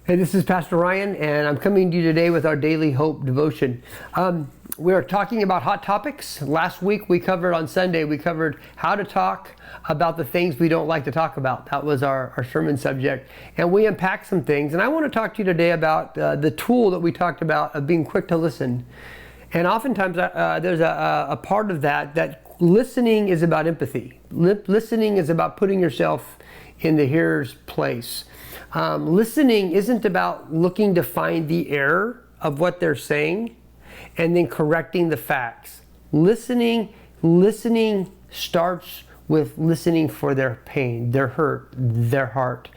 Hey, this is Pastor Ryan, and I'm coming to you today with our Daily Hope devotion. We are talking about hot topics. Last week on Sunday, we covered how to talk about the things we don't like to talk about. That was our sermon subject. And we unpacked some things. And I want to talk to you today about the tool that we talked about of being quick to listen. And oftentimes there's a part of that listening is about empathy. Listening is about putting yourself in the hearer's place. Listening isn't about looking to find the error of what they're saying and then correcting the facts. Listening starts with listening for their pain, their hurt, their heart.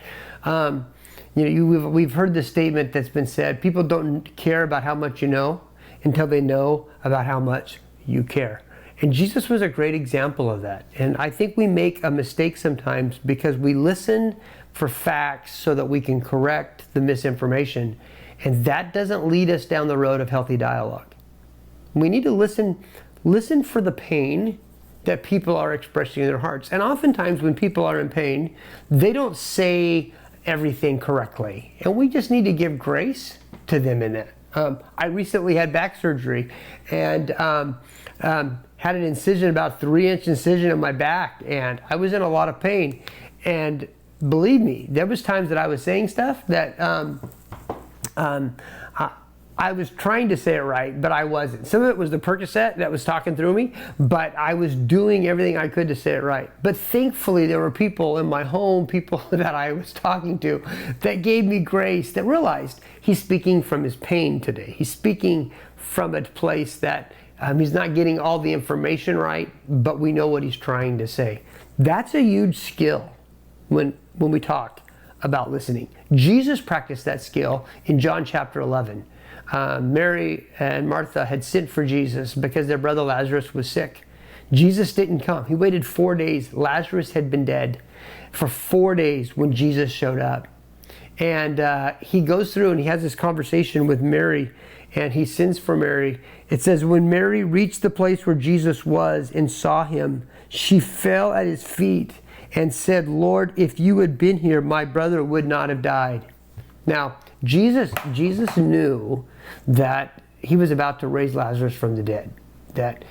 We've heard this statement that's been said: people don't care about how much you know until they know about how much you care. And Jesus was a great example of that. And I think we make a mistake sometimes because we listen for facts so that we can correct the misinformation. And that doesn't lead us down the road of healthy dialogue. We need to listen for the pain that people are expressing in their hearts. And oftentimes when people are in pain, they don't say everything correctly. And we just need to give grace to them in that. I recently had back surgery and had an incision, about 3-inch incision in my back, and I was in a lot of pain. And believe me, there was times that I was saying stuff that I was trying to say it right, but I wasn't. Some of it was the Percocet that was talking through me, but I was doing everything I could to say it right. But thankfully, there were people in my home, people that I was talking to, that gave me grace, that realized he's speaking from his pain today. He's speaking from a place that he's not getting all the information right, but we know what he's trying to say. That's a huge skill when we talk about listening. Jesus practiced that skill in John chapter 11. Mary and Martha had sent for Jesus because their brother Lazarus was sick. Jesus didn't come. He waited 4 days. Lazarus had been dead for 4 days when Jesus showed up. And he goes through and he has this conversation with Mary, and he sends for Mary. It says, when Mary reached the place where Jesus was and saw him, she fell at his feet and said, Lord, if you had been here, my brother would not have died. Now, Jesus knew that he was about to raise Lazarus from the dead. That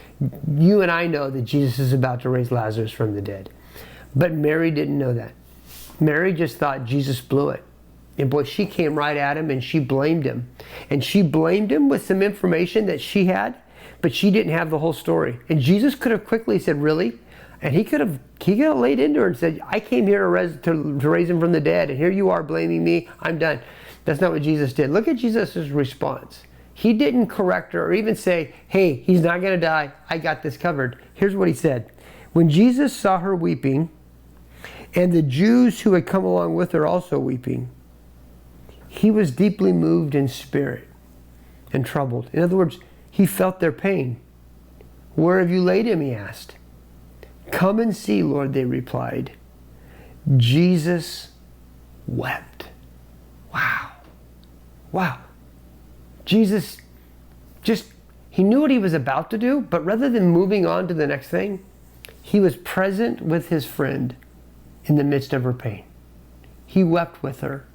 you and I know that Jesus is about to raise Lazarus from the dead. But Mary didn't know that. Mary just thought Jesus blew it. And boy, she came right at him and she blamed him. And she blamed him with some information that she had, but she didn't have the whole story. And Jesus could have quickly said, really? And he could have laid into her and said, I came here to raise him from the dead, and here you are blaming me. I'm done. That's not what Jesus did. Look at Jesus' response. He didn't correct her or even say, hey, he's not going to die. I got this covered. Here's what he said. When Jesus saw her weeping, and the Jews who had come along with her also weeping, he was deeply moved in spirit and troubled. In other words, he felt their pain. Where have you laid him? He asked. Come and see, Lord, they replied. Jesus wept. Wow. Jesus he knew what he was about to do, but rather than moving on to the next thing, he was present with his friend in the midst of her pain. He wept with her.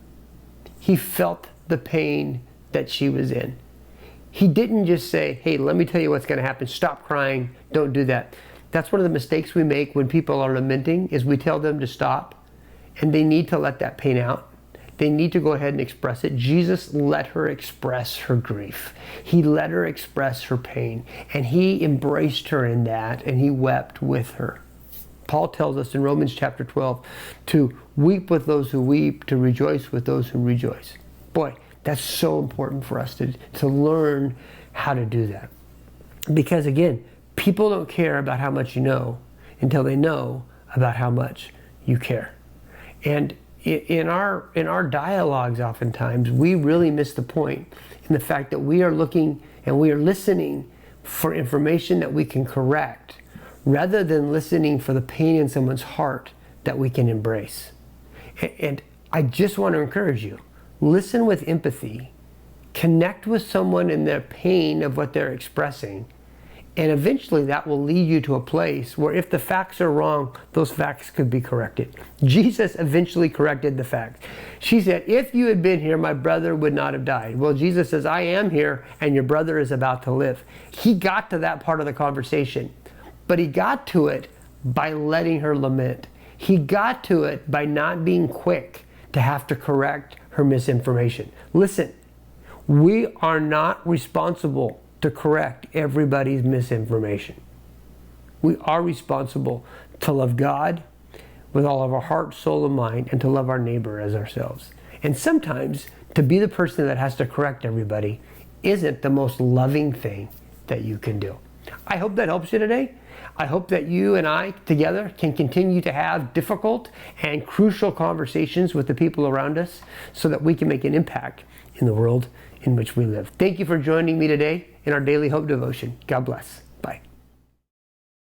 He felt the pain that she was in. He didn't just say, hey, let me tell you what's going to happen. Stop crying. Don't do that. That's one of the mistakes we make when people are lamenting, is we tell them to stop, and they need to let that pain out. They need to go ahead and express it. Jesus let her express her grief. He let her express her pain, and he embraced her in that, and he wept with her. Paul tells us in Romans chapter 12 to weep with those who weep, to rejoice with those who rejoice. Boy, that's so important for us to learn how to do that. Because again, people don't care about how much you know until they know about how much you care. And in our dialogues, oftentimes, we really miss the point in the fact that we are looking and we are listening for information that we can correct, rather than listening for the pain in someone's heart that we can embrace. And I just want to encourage you, listen with empathy, connect with someone in their pain of what they're expressing, And eventually that will lead you to a place where if the facts are wrong, those facts could be corrected. Jesus eventually corrected the facts. She said, if you had been here, my brother would not have died. Well, Jesus says, I am here and your brother is about to live. He got to that part of the conversation, but he got to it by letting her lament. He got to it by not being quick to have to correct her misinformation. Listen, we are not responsible to correct everybody's misinformation. We are responsible to love God with all of our heart, soul, and mind, and to love our neighbor as ourselves. And sometimes to be the person that has to correct everybody isn't the most loving thing that you can do. I hope that helps you today. I hope that you and I together can continue to have difficult and crucial conversations with the people around us so that we can make an impact in the world in which we live. Thank you for joining me today in our Daily Hope Devotion. God bless.